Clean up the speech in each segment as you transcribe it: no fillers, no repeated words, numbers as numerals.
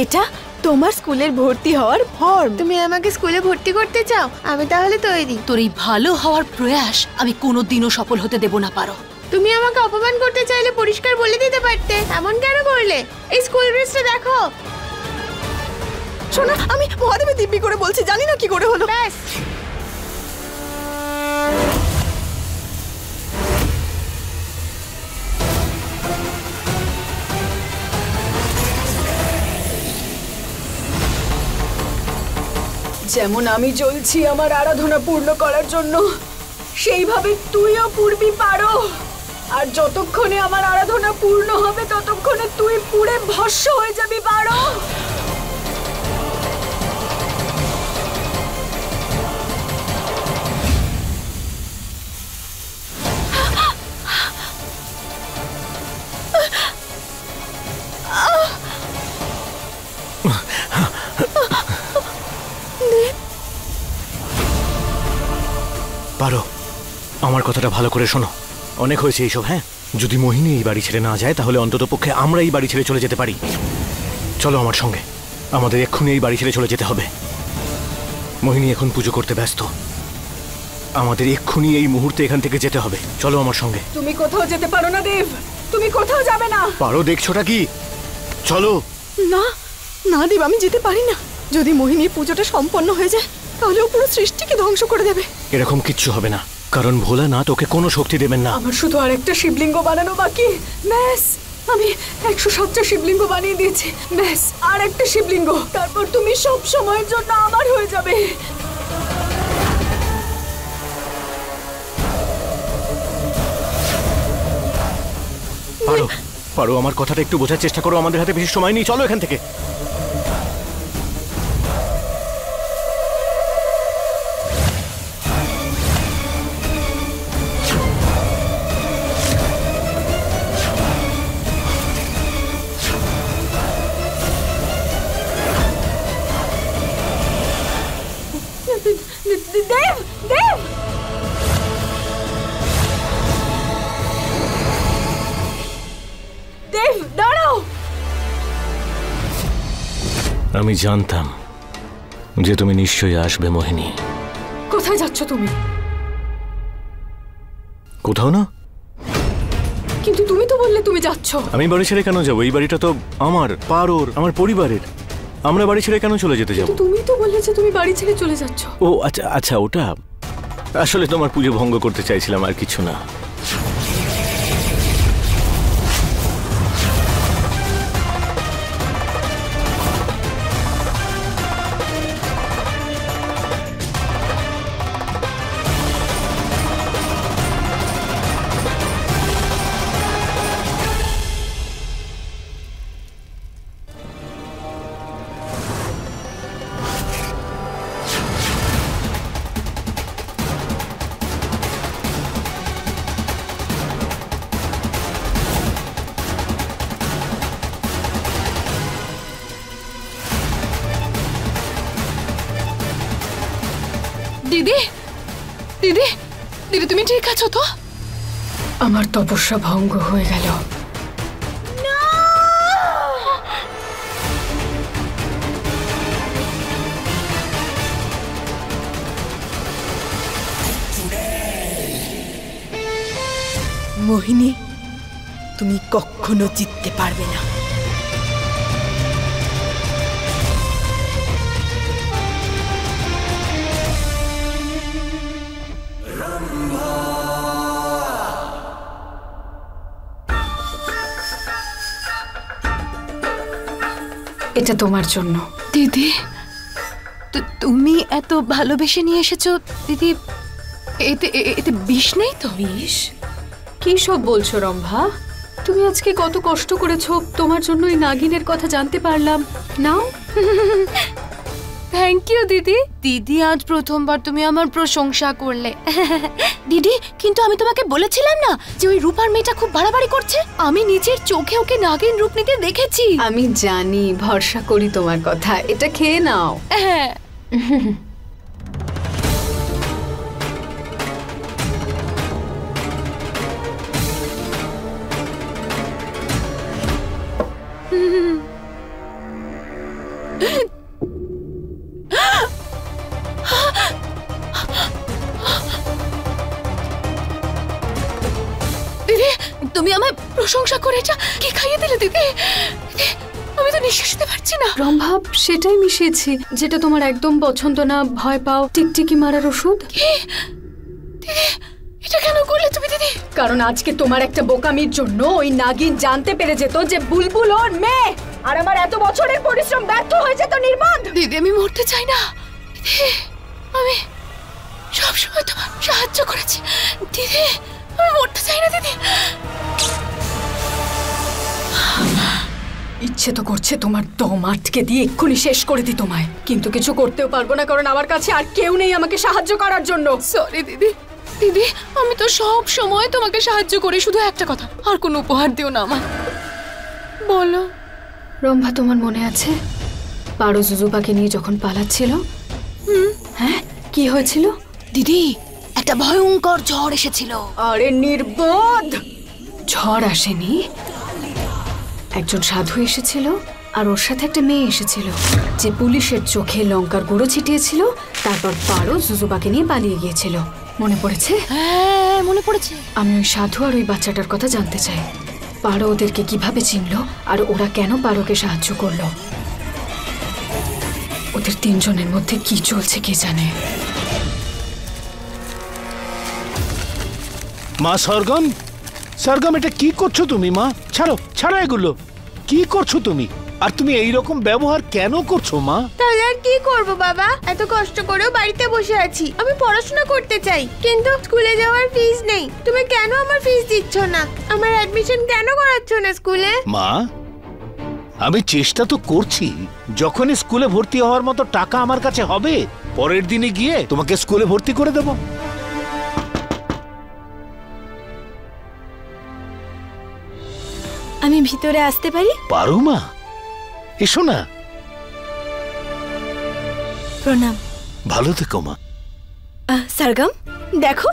এটা তোমার স্কুলের ভর্তি হওয়ার ফর্ম। তুমি আমাকে স্কুলে ভর্তি করতে চাও? আমি তাহলে তৈরি। তোর এই ভালো হওয়ার প্রয়াস আমি কোনোদিনও সফল হতে দেব না। পারো তুমি আমাকে অপমান করতে চাইলে পরিষ্কার বলে দিতে পারতে, এমন কেন করলে? এই স্কুল ড্রেসটা দেখো। শোনো, আমি মহাদেবের দিব্যি করে বলছি, জানি না কি করে হলো। ব্যাস, যেমন আমি জ্বলছি আমার আরাধনা পূর্ণ করার জন্য, সেইভাবে তুইও পূর্বি পারো। আর যতক্ষণে আমার আরাধনা পূর্ণ হবে ততক্ষণে তুই পুড়ে ভস্ম হয়ে যাবি পারো। পারো, আমার কথাটা ভালো করে শোনো। অনেক হয়েছে এইসব। হ্যাঁ, যদি মোহিনী এই বাড়ি ছেড়ে না যায় তাহলে অন্তত পক্ষে আমরা এই বাড়ি ছেড়ে চলে যেতে পারি। চলো আমার সঙ্গে, আমাদের এক্ষুনি এই বাড়ি ছেড়ে চলে যেতে হবে। মোহিনী এখন পুজো করতে ব্যস্ত, আমাদের এক্ষুনি এই মুহূর্তে এখান থেকে যেতে হবে। চলো আমার সঙ্গে। তুমি কোথাও যেতে পারো না দেব, তুমি কোথাও যাবে না। পারো, দেখছোটা কি? চলো। না না দেব, আমি যেতে পারি না। যদি মোহিনীর পুজোটা সম্পন্ন হয়ে যায় তাহলে ও পুরো সৃষ্টিকে ধ্বংস করে দেবে। এরকম কিচ্ছু হবে না, কারণ ভোলা না তোকে কোনো শক্তি দেবেন না। আমার শুধু আরেকটা শিবলিঙ্গ বানানো বাকি, ব্যাস। আমি 107টা শিবলিঙ্গ বানিয়ে দিয়েছি, ব্যাস আর একটা শিবলিঙ্গ, তারপর তুমি সব সময়ের জন্য আমার হয়ে যাবে। পারো, পারো, আমার কথাটা একটু বোঝার চেষ্টা করো। আমাদের হাতে বেশি সময় নেই, চলো এখান থেকে। দেব, দেব, দেব, দাঁড়াও। আমি জানতাম যে তুমি নিশ্চয়ই আসবে মোহিনী। কোথায় যাচ্ছ তুমি? কোথাও না। কিন্তু তুমি তো বললে তুমি যাচ্ছ। আমি বাড়ি ছেড়ে কেন যাবো? এই বাড়িটা তো আমার, পারোর, আমার পরিবারের। আমরা বাড়ি ছেড়ে কেন চলে যেতে যাবো? তুমি তো বললে যে তুমি বাড়ি ছেড়ে চলে যাচ্ছ। ও আচ্ছা আচ্ছা, ওটা আসলে তোমার পুজো ভঙ্গ করতে চাইছিলাম, আর কিছু না। দিদি, দিদি, দিদি, তুমি ঠিক আছো তো? আমার তপস্যা ভঙ্গ হয়ে গেল। মোহিনী, তুমি কখনো জিততে পারবে না। এটা তোমার জন্য। দিদি, তুমি এত ভালোবেসে নিয়ে এসেছো দিদি, এতে এতে বিষ নেই তো? বিষ? কি সব বলছো রম্ভা? তুমি আজকে কত কষ্ট করেছো, তোমার জন্য এই নাগিনের কথা জানতে পারলাম। নাও। থ্যাংক ইউ দিদি। দিদি, আজ প্রথমবার তুমি আমার প্রশংসা করলে। দিদি, কিন্তু আমি তোমাকে বলেছিলাম না যে ওই রূপার মেয়েটা খুব বাড়াবাড়ি করছে? আমি নিজের চোখে ওকে নাগিন রূপ নিতে দেখেছি। আমি জানি, ভরসা করি তোমার কথা। এটা খেয়ে নাও। হ্যাঁ। তুমি আমায় প্রশংসা করে এটা কি খাইয়ে দিলে দিদি? আমি তো নিঃশ্বাস নিতে পারছি না। রম্ভা, সেটাই মিশিয়েছি যেটা তোমার একদম পছন্দ না, ভয় পাও, টিকটিকি মারার ওষুধ। এটা কেন করলে তুমি দিদি? কারণ আজকে তোমার একটা বোকামির জন্য ওই নাগিন জানতে পেরে যেত যে বুলবুল ওর মেয়ে, আর আমার এত বছরের পরিশ্রম ব্যর্থ হয়ে যেত নির্বাণ। দিদি আমি মরতে চাই না দিদি, আমি সবসময় তোমার সাহায্য করেছি দিদি, আমি মরতে চাই না দিদি। ইচ্ছে তো করছে তোমার দম আটকে দিয়ে এক্ষুনি শেষ করে দিই তোমায়, কিন্তু কিছু করতেও পারবো না কারণ আমার কাছে আর কেউ নেই আমাকে সাহায্য করার জন্য। সরি দিদি। দিদি আমি তো সব সময় তোমাকে সাহায্য করি, শুধু একটা কথা, আর কোনো উপহার দিও না আমায়। বলো। রম্ভা, তোমার মনে আছে পারো জুজুবাকে নিয়ে যখন পালাচ্ছিল? হ্যাঁ, কি হয়েছিল? দিদি একটা ভয়ঙ্কর ঝড় এসেছিল। আরে নির্বোধ, ঝড় আসেনি, একজন সাধু এসেছিল আর ওর সাথে একটা মেয়ে এসেছিল যে পুলিশের চোখে লঙ্কার গুঁড়ো ছিটিয়েছিল, তারপর পারো জুজুবাকে নিয়ে পালিয়ে গিয়েছিল। মনে পড়েছে? হ্যাঁ মনে পড়েছে। আমি ওই সাধু আর ওই বাচ্চাটার কথা জানতে চাই। পারো ওদেরকে কিভাবে চিনলো আর ওরা কেন পারোকে সাহায্য করলো? ওদের তিনজনের মধ্যে কি চলছে কে জানে। মা সরগম, সরগম এটা কি করছো তুমি? মা ছাড়ো ছাড়ো, এগুলো কি করছো তুমি? আর তুমি এই রকম ব্যবহার কেন করছো মা? তাহলে আর কি করব বাবা, এত কষ্ট করেও বাড়িতে বসে আছি, আমি পড়াশোনা করতে চাই কিন্তু স্কুলে যাওয়ার ফিস নেই। তুমি কেন আমার ফিস দিচ্ছ না? আমার অ্যাডমিশন কেন করাচ্ছ না স্কুলে? মা আমি চেষ্টা তো করছি, যখন স্কুলে ভর্তি হওয়ার মতো টাকা আমার কাছে হবে পরের দিনে গিয়ে তোমাকে স্কুলে ভর্তি করে দেব। আমি ভিতরে আসতে পারি? পারো মা, এসো না। প্রণাম। ভালো থেকো মা। সরগম দেখো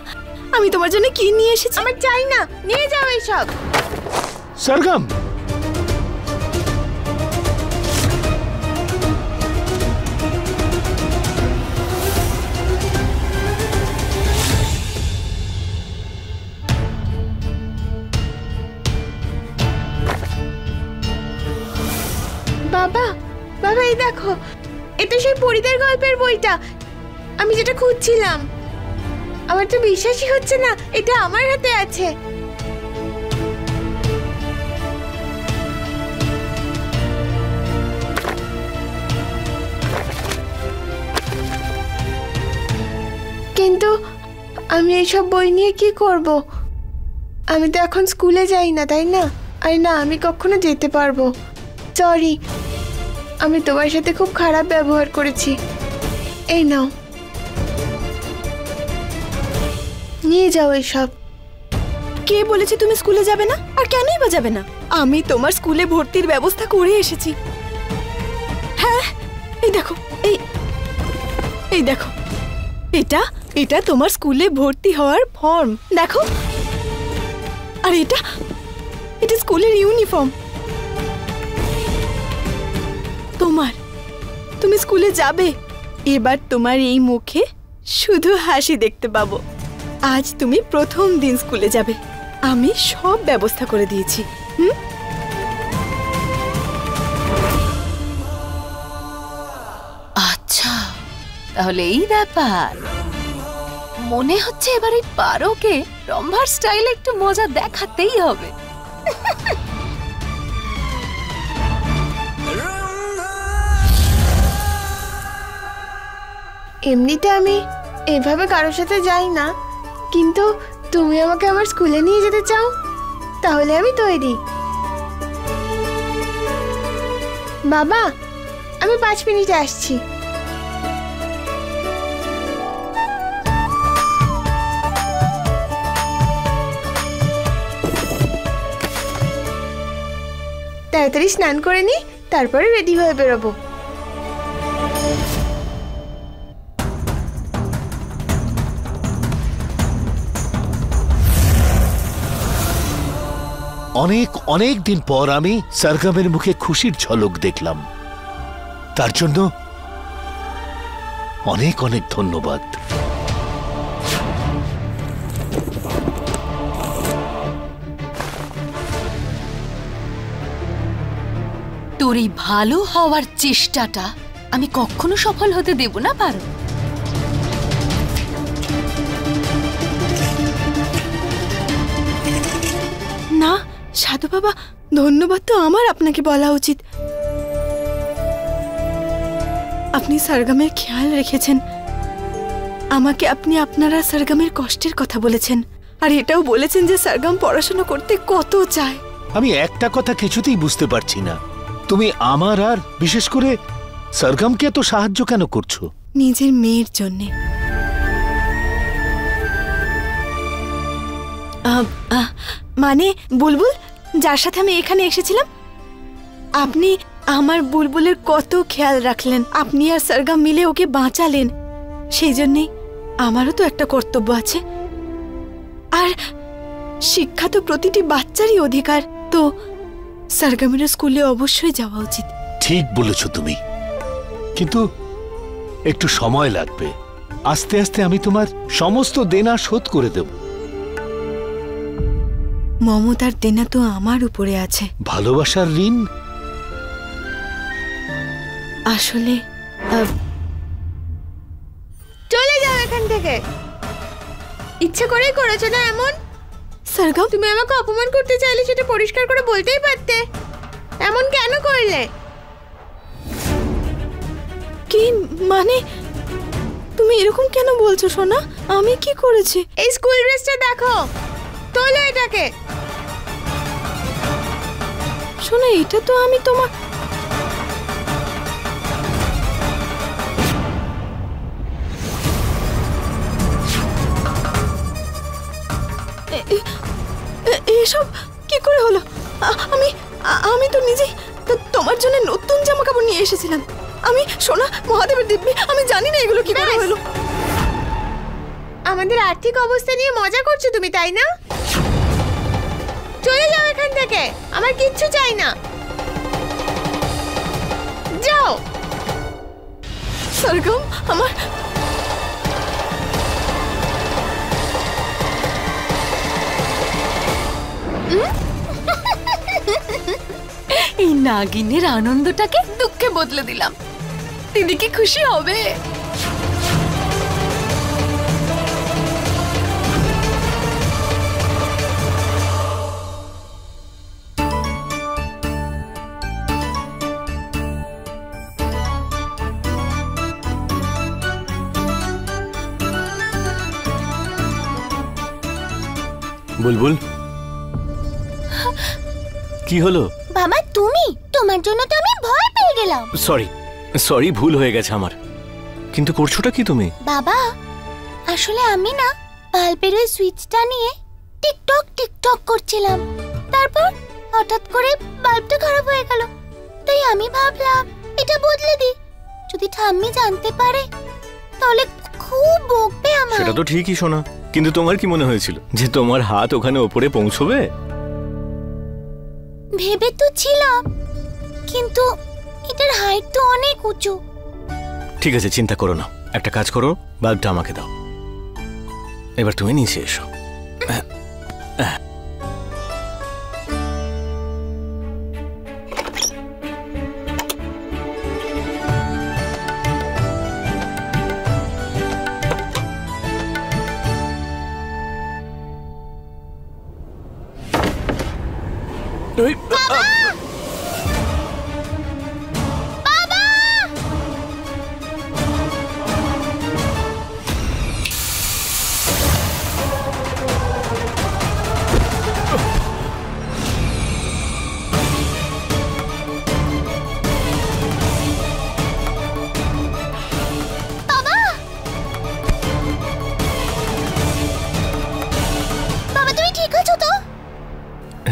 আমি তোমার জন্য কি নিয়ে এসেছি। আমার চাই না, নিয়ে যাও এইসব। সরগম, বাবা বাবা এই দেখো, এটা সেই পরিদের গল্পের বইটা, আমি যেটা খুঁজছিলাম। আমার তো বিশ্বাসই হচ্ছে না এটা আমার হাতে আছে। কিন্তু আমি এইসব বই নিয়ে কি করব? আমি তো এখন স্কুলে যাই না, তাই না? আর না, আমি কখনো যেতে পারবো। সরি, আমি তোমার সাথে খুব খারাপ ব্যবহার করেছি। এই নাও, নিয়ে যাও এসব। কে বলেছে তুমি স্কুলে যাবে না? আর কেনই বা যাবে না? আমি তোমার স্কুলে ভর্তির ব্যবস্থা করে এসেছি। হ্যাঁ এই দেখো, এই দেখো, এটা এটা তোমার স্কুলে ভর্তি হওয়ার ফর্ম দেখো। আর এটা এটা স্কুলের ইউনিফর্ম তোমার। তুমি স্কুলে যাবে, এবার তোমার এই মুখে শুধু হাসি দেখতে পাবো। আজ তুমি প্রথম দিন স্কুলে যাবে, আমি সব ব্যবস্থা করে দিয়েছি। আচ্ছা তাহলে এই ব্যাপার। মনে হচ্ছে এবার এই পারোকে রম্ভার স্টাইলে একটু মজা দেখাতেই হবে। এমনিতে আমি এভাবে কারোর সাথে যাই না, কিন্তু তুমি আমাকে আমার স্কুলে নিয়ে যেতে চাও, তাহলে আমি তৈরি। বাবা আমি 5 মিনিটে আসছি। তাড়াতাড়ি স্নান করে নি, তারপরে রেডি হয়ে বেরোবো। অনেক অনেক দিন পর আমি সরগমের মুখে খুশির ঝলক দেখলাম, তার জন্য অনেক অনেক ধন্যবাদ। তোর এই ভালো হওয়ার চেষ্টাটা আমি কখনো সফল হতে দেব না পারো। না সাধু বাবা, ধন্যবাদ তো আমার আপনাকে বলা উচিত। আপনি সরগমের খেয়াল রেখেছেন, আমাকে আপনি আপনারা সরগমের কষ্টের কথা বলেছেন, আর এটাও বলেছেন যে সরগম পড়াশোনা করতে কত চায়। আমি একটা কথা কিছুতেই বুঝতে পারছি না, তুমি আমার আর বিশেষ করে সরগমকে এত সাহায্য কেন করছো? নিজের মেয়ের জন্যে। মানে বুলবুল, যার সাথে আমি এখানে এসেছিলাম, আপনি আমার বুলবুলের কত খেয়াল রাখলেন, আপনি আর সরগম মিলে ওকে বাঁচালেন, সেই জন্যেই আমারও তো একটা কর্তব্য আছে। আর শিক্ষা তো প্রতিটি বাচ্চারই অধিকার, তো সরগমের স্কুলে অবশ্যই যাওয়া উচিত। ঠিক বলেছো তুমি, কিন্তু একটু সময় লাগবে। আস্তে আস্তে আমি তোমার সমস্ত দেনা শোধ করে দেব। মমতার দেনা তো আমার উপরে আছে। ভালোবাসার ঋণ? আসলে চলে যাও এখান থেকে। ইচ্ছে করেই করেছো না এমন? সরগম, তুমি আমাকে অপমান করতে চাইলে সেটা পরিষ্কার করে বলতেই পারতে। এমন কেন করলে? কি মানে তুমি এরকম কেন বলছো সোনা? আমি কি করেছি? এই স্কুল ড্রেসটা দেখো, তোলো এটাকে। সোনা, এটা তো আমি তোমার এসব কি করে হলো? আমি তো নিজেই তোমার জন্য নতুন জামা কাপড় নিয়ে এসেছিলাম। আমি সোনা, মহাদেবের দিব্যি, আমি জানি না এগুলো কি করে হলো। আমাদের আর্থিক অবস্থা নিয়ে মজা করছো তুমি, তাই না? চলে যাও এখান থেকে, আমার কিচ্ছু চাই না। যাও। সরগম, আমার এই নাগিনের আনন্দটাকে দুঃখে বদলে দিলাম। দিদি কি খুশি হবে? বুলবুল, কি হলো? বাবা তুমি, তোমার জন্য তো আমি ভয় পেয়ে গেলাম। সরি, ভুল হয়ে গেছে আমার। কিন্তু করছোটা কি তুমি? বাবা আসলে আমি না বাল্বের ওই সুইচটা নিয়ে টিকটক করছিলাম, তারপর হঠাৎ করে বাল্বটা খারাপ হয়ে গেল, তাই আমি ভাবলাম এটা বদলে দিই। যদি ঠাম্মি জানতে পারে তাহলে খুব বকবে আমায়। সেটা তো ঠিকই শোনা, কিন্তু তোমার কি মনে হয়েছিল যে তোমার হাত ওখানে ওপরে পৌঁছবে? ভেবে তো ছিলাম, কিন্তু এটার হাইট তো অনেক উঁচু। ঠিক আছে, চিন্তা করো না, একটা কাজ করো, বাল্বটা আমাকে দাও। এবার তুমি নিচে এসো।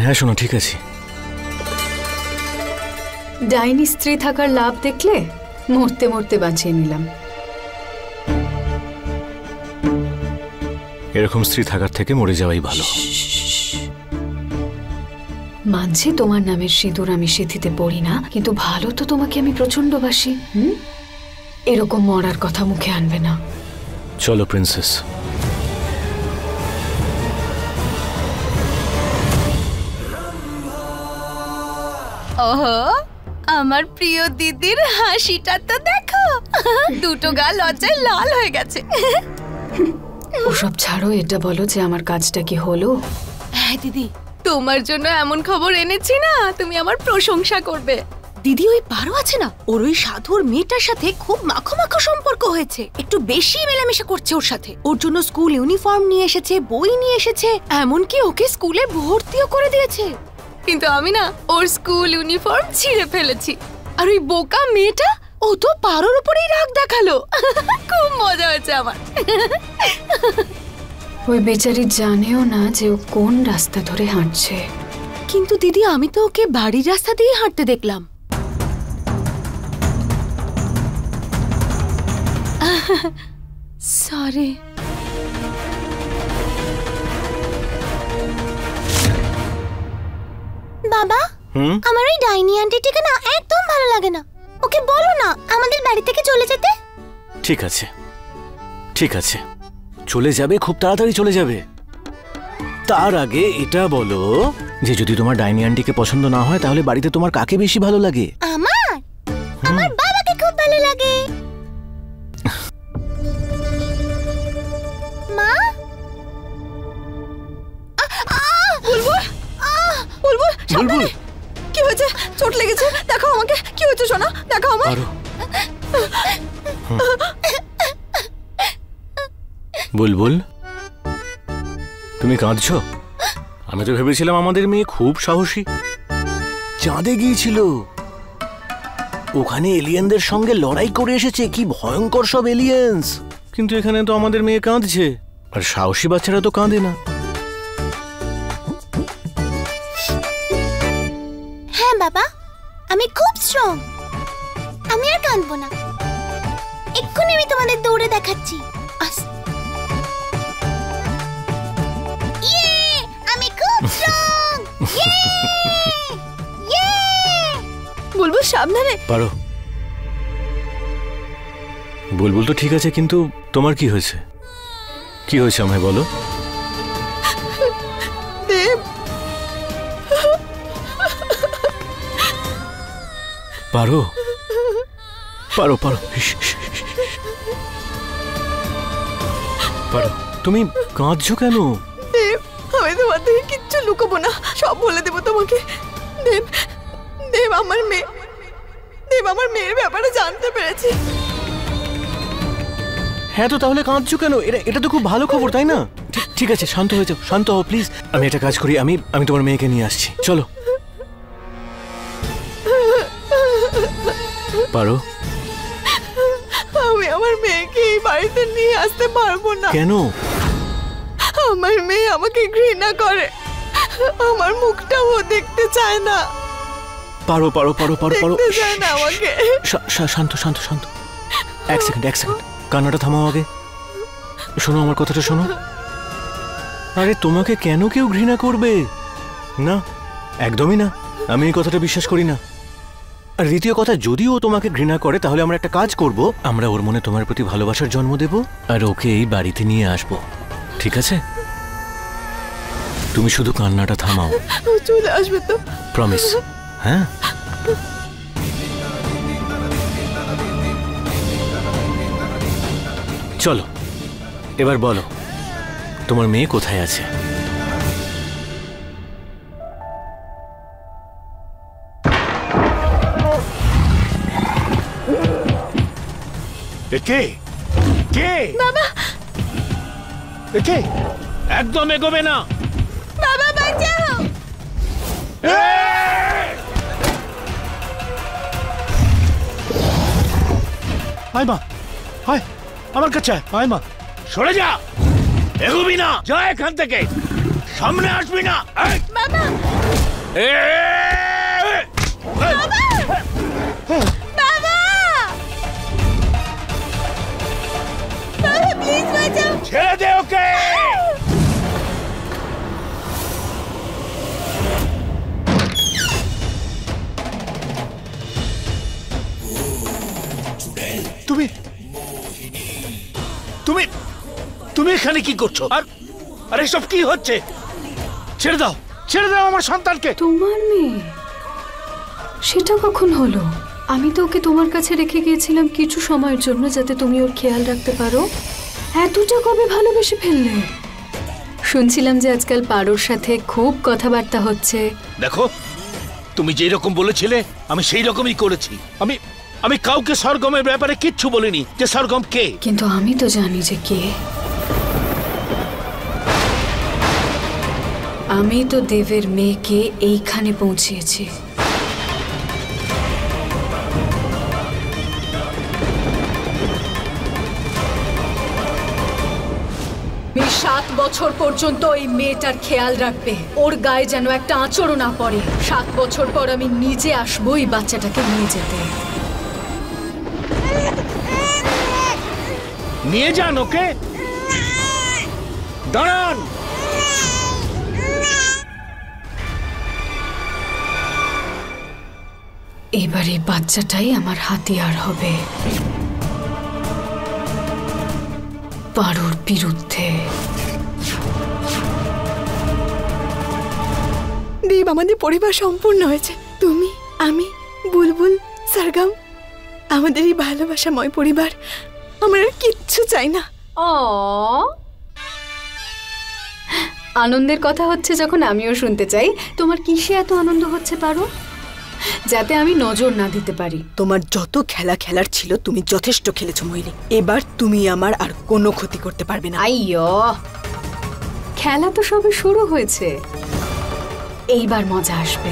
হ্যাঁ শোনো, ঠিক আছে। ডাইনি স্ত্রী থাকার লাভ দেখলে মরতে মরতে বাঁচিয়ে নিলাম। এরকম স্ত্রী থাকার থেকে মরে যাওয়াই ভালো। মানছি তোমার নামের সিঁদুর আমি সিঁথিতে পড়ি না, কিন্তু ভালো তো তোমাকে আমি প্রচন্ড বাসি। এরকম মরার কথা মুখে আনবে না। চলো প্রিন্সেস। ওহো, আমার প্রিয় দিদির হাসিটা তো দেখো, দুটো গাল লজ্জায় লাল হয়ে গেছে। ওসব ছাড়ো, এটা বলো যে আমার কাজটা কি হলো? হ্যাঁ দিদি, তোমার জন্য এমন খবর এনেছি না, তুমি আমার প্রশংসা করবে। দিদি, ওই পারো আছে না, ওর ওই সাধুর মেয়েটার সাথে খুব মাখো মাখো সম্পর্ক হয়েছে, একটু বেশি মেলামেশা করছে ওর সাথে। ওর জন্য স্কুল ইউনিফর্ম নিয়ে এসেছে, বই নিয়ে এসেছে, এমনকি ওকে স্কুলে ভর্তিও করে দিয়েছে। কিন্তু আমি না ওর স্কুল ইউনিফর্ম ছিঁড়ে ফেলেছি। আর ওই বোকা মেয়েটা, ও তো পারোর উপরেই রাগ দেখালো। খুব মজা হয়েছে আমার। ওই বেচারি জানেও না যে ও কোন রাস্তা ধরে হাঁটছে। কিন্তু দিদি, আমি তো ওকে বাড়ির রাস্তা দিয়ে হাঁটতে দেখলাম। সরি। বাবা, আমার ওই ডাইনি আন্টিটিকে না একদম ভালো লাগে না। ওকে বলো না আমাদের বাড়ি থেকে চলে যেতে। ঠিক আছে, ঠিক আছে, চলে যাবে, খুব তাড়াতাড়ি চলে যাবে। তার আগে এটা বলো যে যদি তোমার ডাইনি আন্টিকে পছন্দ না হয় তাহলে বাড়িতে তোমার কাকে বেশি ভালো লাগে? আমার বাবাকে খুব ভালো লাগে। মা, বুলবুল, বুলবুল, কি হয়েছে? চোট লেগেছে? দেখো আমাকে, কি হয়েছে সোনা? দেখো আমার। পারো। বুলবুল, তুমি কাঁদছো? আমি তো ভেবেছিলাম আমাদের মেয়ে খুব সাহসী, চাঁদে গিয়েছিল, ওখানে এলিয়েনদের সঙ্গে লড়াই করে এসেছে, কি ভয়ঙ্কর সব এলিয়েন্স। কিন্তু এখানে তো আমাদের মেয়ে কাঁদছে, আর সাহসী বাচ্চারা তো কাঁদে না। হ্যাঁ বাবা, আমি খুব স্ট্রং, আমি আর কাঁদবো না। এক্ষুনি আমি তোমাদের দৌড়ে দেখাচ্ছি। আমি খুব স্ট্রং। বুলবুল, সাবধানে। পারো। বুলবুল তো ঠিক আছে, কিন্তু তোমার কি হয়েছে? কি হয়েছে আমায় বলো। দেব, পারো, পারো, পারো, পারো। তুমি কাঁদছো কেন? দেব, আমি তোমার থেকে কিচ্ছু লুকাবো না, সব বলে দেবো তোমাকে। দেব, দেব, আমার মেয়ে, দেব, আমার মেয়ের ব্যাপারে জানতে পেরেছি। হ্যাঁ, তো তাহলে কাঁদছো কেন? এটা তো খুব ভালো খবর, তাই না? ঠিক আছে, শান্ত হয়ে যাও, শান্ত হও প্লিজ। আমি একটা কাজ করি, আমি তোমার মেয়েকে নিয়ে আসছি, চলো। পারো, আমি আমার মেয়েকে এই বাড়িতে নিয়ে আসতে পারবো না। কেন? আমার মেয়ে আমাকে ঘৃণা করে, আমার মুখটাও দেখতে চায় না। পারো, পারো, পারো, পারো, পারো। দেখতে চায় না আমাকে। শান্ত, শান্ত, শান্ত। এক সেকেন্ড, কান্নাটা থামাও আগে। শোনো, আমার কথাটা শোনো। আরে তোমাকে কেন কেউ ঘৃণা করবে? না, একদমই না, আমি এই কথাটা বিশ্বাস করি না। আর দ্বিতীয় কথা, যদিও তোমাকে ঘৃণা করে তাহলে আমরা একটা কাজ করব, আমরা ওর মনে তোমার প্রতি ভালোবাসার জন্ম দেব আর ওকে এই বাড়িতে নিয়ে আসবো, ঠিক আছে? তুমি শুধু কান্নাটা থামাও। চলে আসবে তো? প্রমিস? হ্যাঁ। চলো, এবার বলো তোমার মেয়ে কোথায় আছে? কে কে বাবা, কে? একদম এগোবে না। বাবা বাঁচাও। আয় মা, আয় আমার কাছে আয় মা। সরে যা, এগোবি না, যা এখান থেকে, সামনে আসবি না। বাবা, প্লিজ বাঁচাও। ছেড়ে দে ওকে। তুমি তুমি তুমি এখানে কি করছো? আর এসব কি হচ্ছে? ছেড়ে দাও, ছেড়ে দাও আমার সন্তানকে। তোমার মেয়ে? সেটা কখন হলো? আমি তো ওকে তোমার কাছে রেখে গিয়েছিলাম কিছু সময়ের জন্য, যাতে তুমি ওর খেয়াল রাখতে পারো। এতটা কবে ভালোবেসে ফেললে? শুনছিলাম যে আজকাল পারোর সাথে খুব কথাবার্তা হচ্ছে। দেখো, তুমি যেই রকম বলেছিলে আমি সেই রকমই করেছি। আমি কাউকে সরগমের ব্যাপারে কিচ্ছু বলিনি যে সরগম কে। কিন্তু আমি তো জানি যে কে। আমি তো দেবের মেয়েকে এইখানে পৌঁছিয়েছি। তুমি 7 বছর পর্যন্ত এই মেয়েটার খেয়াল রাখবে, ওর গায়ে যেন একটা আঁচড়ও না পড়ে। 7 বছর পর আমি নিজে আসবো এই বাচ্চাটাকে নিয়ে যেতে। নিয়ে যান ওকে। দাঁড়ান। এবার এই বাচ্চাটাই আমার হাতিয়ার হবে পারোর বিরুদ্ধে। দেব, আমাদের পরিবার সম্পূর্ণ হয়েছে। তুমি, আমি, বুলবুল, সরগম, আমাদের এই ভালোবাসাময় পরিবার। আমার আর কিচ্ছু চাই না। আনন্দের কথা হচ্ছে যখন, আমিও শুনতে চাই। তোমার কিসে এত আনন্দ হচ্ছে পারো? যাতে আমি নজর না দিতে পারি। তোমার যত খেলা খেলার ছিল তুমি যথেষ্ট খেলেছো ময়ূরী। এবার তুমি আমার আর কোনো ক্ষতি করতে পারবে না। আইয়ো, খেলা তো সবে শুরু হয়েছে, এইবার মজা আসবে।